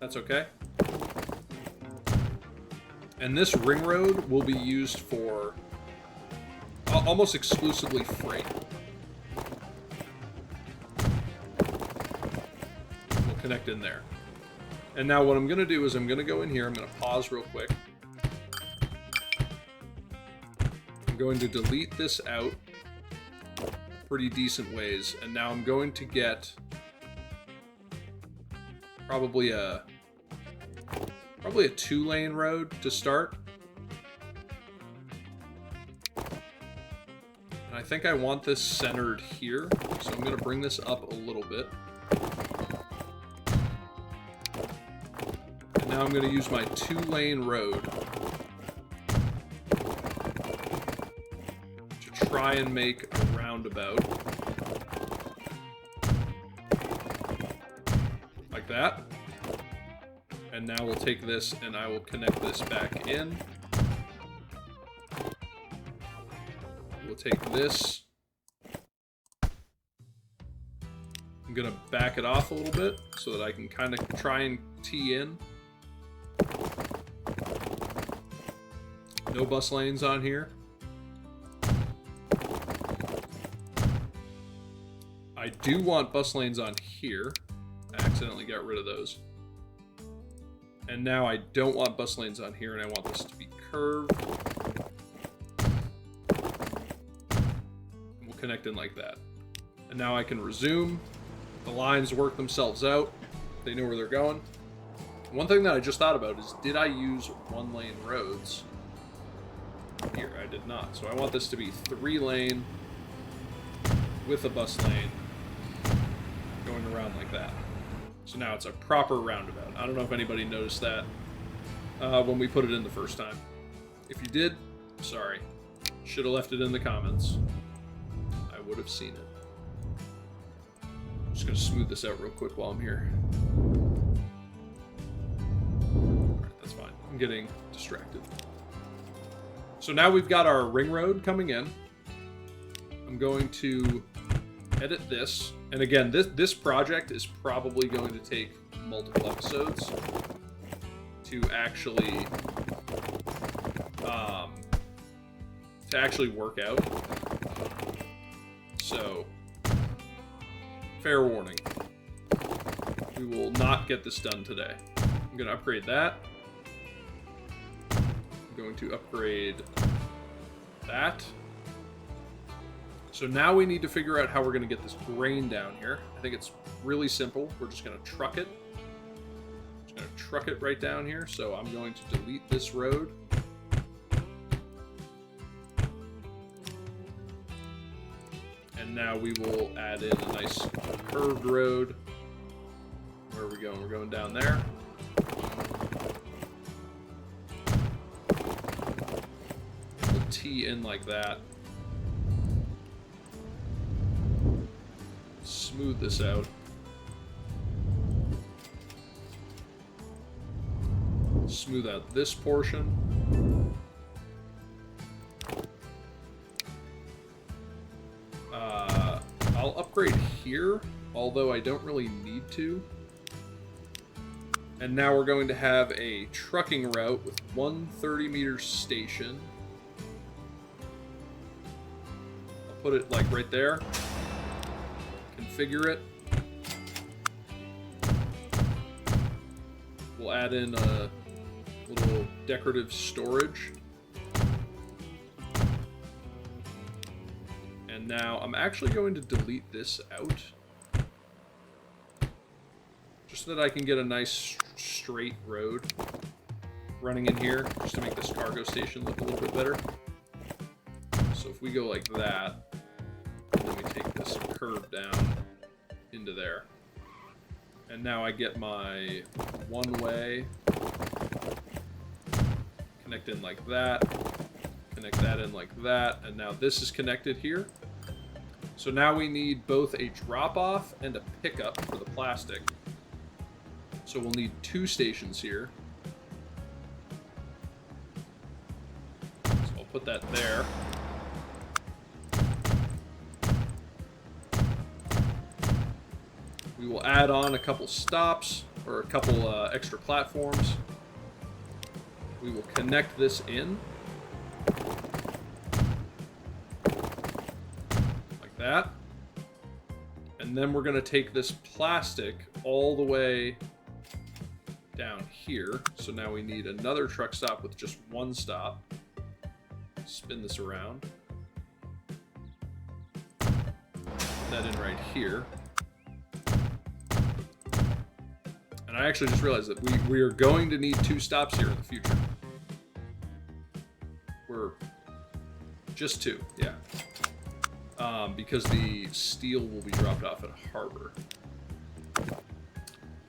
That's okay. And this ring road will be used for almost exclusively freight. We'll connect in there. And now what I'm going to do is I'm going to go in here. I'm going to pause real quick. I'm going to delete this out pretty decent ways. And now I'm going to get probably a 2-lane road to start. And I think I want this centered here. So I'm going to bring this up a little bit. And now I'm going to use my 2-lane road to try and make a roundabout. Like that. And now we'll take this and I will connect this back in. We'll take this. I'm going to back it off a little bit so that I can kind of try and tee in. No bus lanes on here. I do want bus lanes on here. I accidentally got rid of those. And now I don't want bus lanes on here, and I want this to be curved. And we'll connect in like that. And now I can resume. The lines work themselves out. They know where they're going. One thing that I just thought about is, did I use 1-lane roads? Here, I did not. So I want this to be 3-lane with a bus lane. going around like that. So now it's a proper roundabout. I don't know if anybody noticed that when we put it in the first time. If you did, sorry. Should have left it in the comments. I would have seen it. I'm just going to smooth this out real quick while I'm here. Alright, that's fine. I'm getting distracted. So now we've got our ring road coming in. I'm going to edit this. And again, this project is probably going to take multiple episodes to actually work out. So, fair warning. We will not get this done today. I'm going to upgrade that. I'm going to upgrade that. So now we need to figure out how we're going to get this grain down here. I think it's really simple. We're just going to truck it. Just going to truck it right down here. So I'm going to delete this road. And now we will add in a nice curved road. Where are we going? We're going down there. We'll tee in like that. Smooth this out. Smooth out this portion. I'll upgrade here, although I don't really need to. And now we're going to have a trucking route with one 30-meter station. I'll put it like right there. Configure it. We'll add in a little decorative storage. And now I'm actually going to delete this out. Just so that I can get a nice straight road running in here, just to make this cargo station look a little bit better. So if we go like that, and then we take this curve down into there. And now I get my one-way, connect in like that, connect that in like that, and now this is connected here. So now we need both a drop-off and a pickup for the plastic. So we'll need two stations here. So I'll put that there. We will add on a couple stops, or a couple extra platforms. We will connect this in. Like that. And then we're going to take this plastic all the way down here. So now we need another truck stop with just one stop. Spin this around. Put that in right here. And I actually just realized that we are going to need two stops here in the future. We're just two, yeah. Because the steel will be dropped off at Harbor.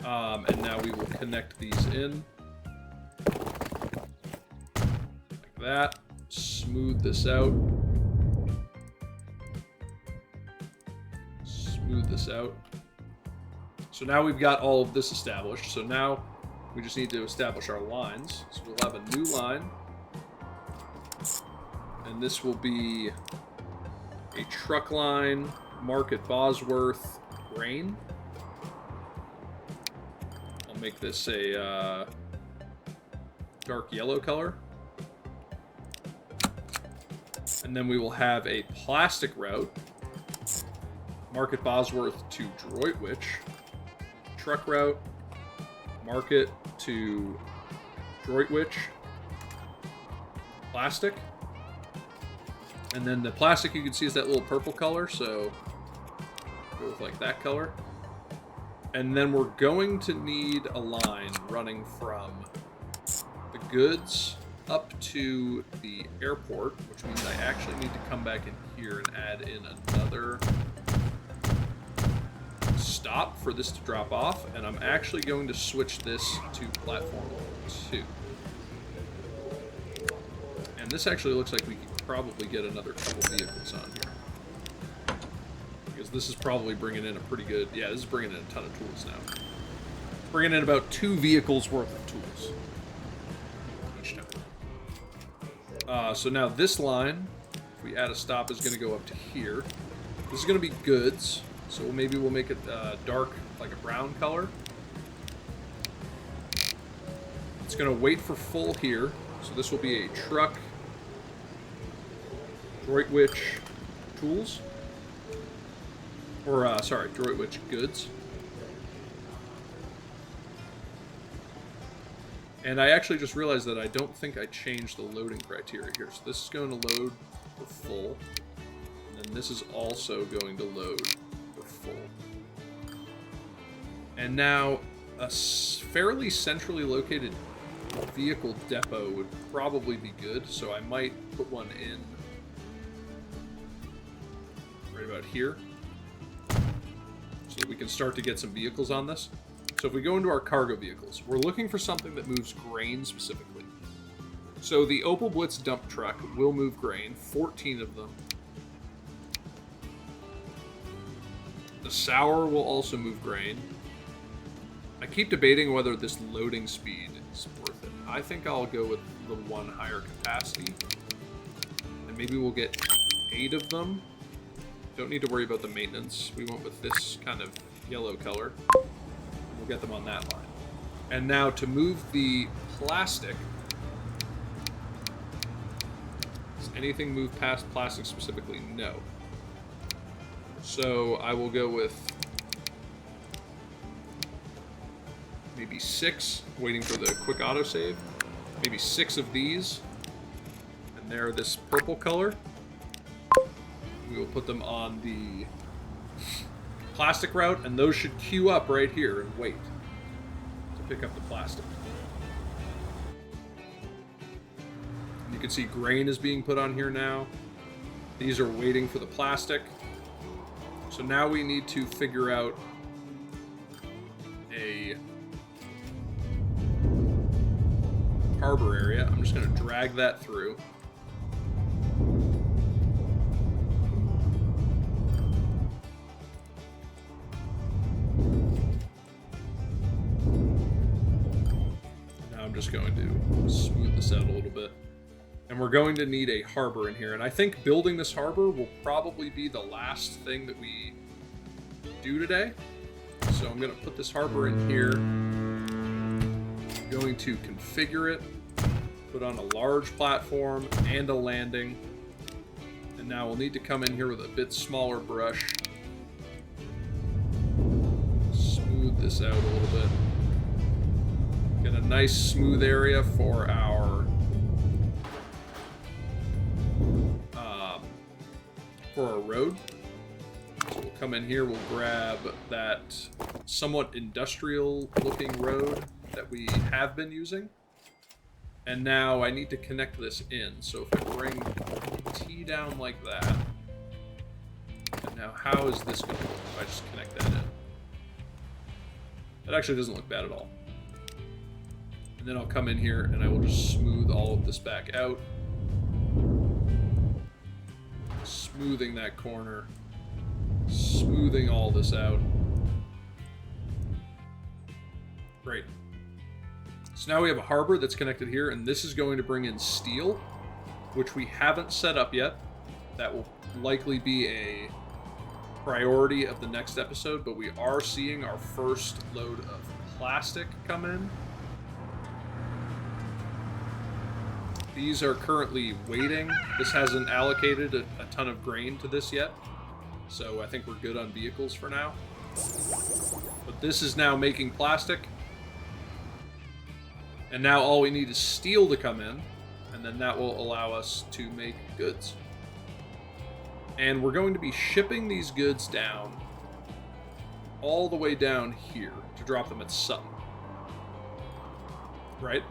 And now we will connect these in. Like that. Smooth this out. Smooth this out. So now we've got all of this established. So now we just need to establish our lines. So we'll have a new line. And this will be a truck line, Market Bosworth, grain. I'll make this a dark yellow color. And then we will have a plastic route, Market Bosworth to Droitwich. Truck route, Market to Droitwich, plastic. And then the plastic you can see is that little purple color, so go with like that color. And then we're going to need a line running from the goods up to the airport, which means I actually need to come back in here and add in another stop for this to drop off, and I'm actually going to switch this to platform 2. And this actually looks like we could probably get another couple vehicles on here. Because this is probably bringing in a pretty good... Yeah, this is bringing in a ton of tools now. Bringing in about 2 vehicles worth of tools each time. So now this line, if we add a stop, is going to go up to here. This is going to be goods, so maybe we'll make it dark, like a brown color. It's going to wait for full here, so this will be a truck, Droitwich tools, or sorry, Droitwich goods. And I actually just realized that I don't think I changed the loading criteria here. So this is going to load for full. And then this is also going to load for full. And now a fairly centrally located vehicle depot would probably be good. So I might put one in right about here, so that we can start to get some vehicles on this. So if we go into our cargo vehicles, we're looking for something that moves grain specifically. So the Opel Blitz dump truck will move grain, 14 of them. The Sour will also move grain. I keep debating whether this loading speed is worth it. I think I'll go with the one higher capacity. And maybe we'll get 8 of them. Don't need to worry about the maintenance. We went with this kind of yellow color. We'll get them on that line. And now to move the plastic. Does anything move past plastic specifically? No. So I will go with maybe 6, waiting for the quick autosave. Maybe 6 of these. And they're this purple color. We will put them on the plastic route, and those should queue up right here and wait to pick up the plastic. You can see grain is being put on here now. These are waiting for the plastic. So now we need to figure out a harbor area. I'm just going to drag that through. I'm just going to smooth this out a little bit. And we're going to need a harbor in here. And I think building this harbor will probably be the last thing that we do today. So I'm going to put this harbor in here. I'm going to configure it. Put on a large platform and a landing. And now we'll need to come in here with a bit smaller brush. Smooth this out a little bit. Get a nice smooth area for our road. So we'll come in here, we'll grab that somewhat industrial looking road that we have been using. And now I need to connect this in. So if I bring T down like that, and now how is this going to look if I just connect that in? That actually doesn't look bad at all. And then I'll come in here and I will just smooth all of this back out. Smoothing that corner. Smoothing all this out. Great. So now we have a harbor that's connected here, and this is going to bring in steel, which we haven't set up yet. That will likely be a priority of the next episode, but we are seeing our first load of plastic come in. These are currently waiting. This hasn't allocated a ton of grain to this yet, so I think we're good on vehicles for now. But this is now making plastic, and now all we need is steel to come in, and then that will allow us to make goods. And we're going to be shipping these goods down all the way down here to drop them at Sutton. Right?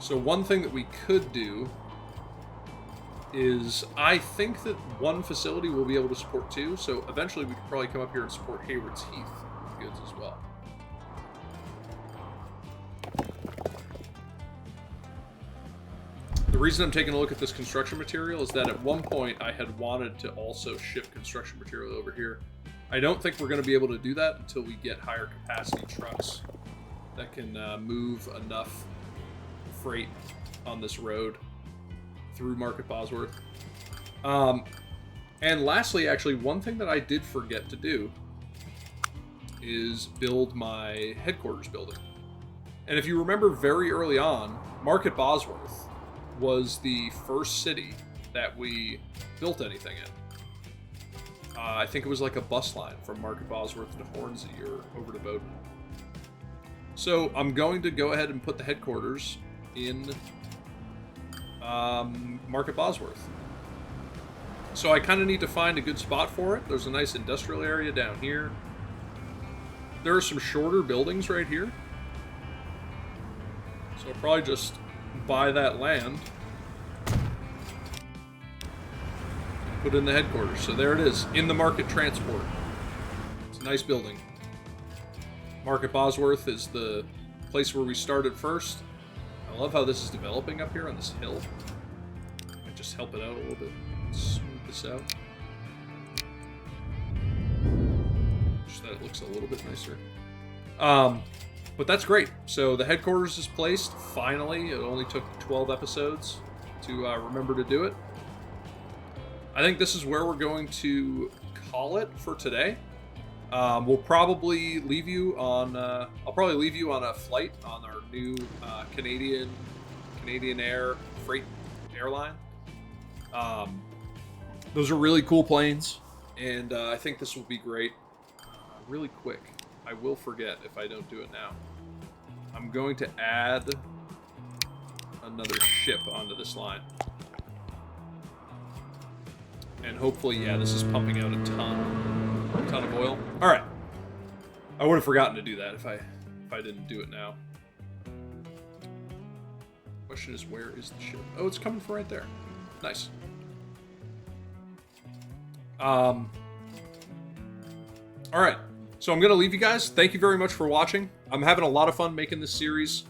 So one thing that we could do is I think that one facility will be able to support two, so eventually we could probably come up here and support Hayward's Heath with goods as well. The reason I'm taking a look at this construction material is that at one point I had wanted to also ship construction material over here. I don't think we're going to be able to do that until we get higher capacity trucks that can move enough freight on this road through Market Bosworth. And lastly, actually, one thing that I did forget to do is build my headquarters building. And if you remember very early on, Market Bosworth was the first city that we built anything in. I think it was like a bus line from Market Bosworth to Hornsey or over to Bowden. So I'm going to go ahead and put the headquarters in Market Bosworth. So I kind of need to find a good spot for it. There's a nice industrial area down here. There are some shorter buildings right here. So I'll probably just buy that land. Put in the headquarters. So there it is, in the Market Transport. It's a nice building. Market Bosworth is the place where we started first. I love how this is developing up here on this hill. I just help it out a little bit. Smooth this out. Just that it looks a little bit nicer. But that's great. So the headquarters is placed, finally. It only took 12 episodes to remember to do it. I think this is where we're going to call it for today. We'll probably leave you on. I'll probably leave you on a flight on our new Canadian Air freight airline. Those are really cool planes, and I think this will be great. Really quick, I will forget if I don't do it now. I'm going to add another ship onto this line. And hopefully, yeah, this is pumping out a ton of oil. All right. I would have forgotten to do that if I didn't do it now. Question is, where is the ship? Oh, it's coming from right there. Nice. All right. So I'm going to leave you guys. Thank you very much for watching. I'm having a lot of fun making this series.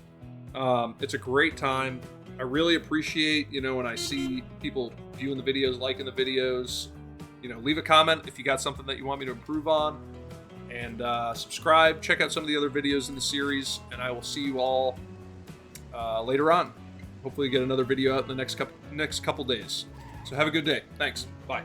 It's a great time. I really appreciate, when I see people viewing the videos, liking the videos. Leave a comment if you got something that you want me to improve on. And subscribe. Check out some of the other videos in the series. And I will see you all later on. Hopefully get another video out in the next couple days. So have a good day. Thanks. Bye.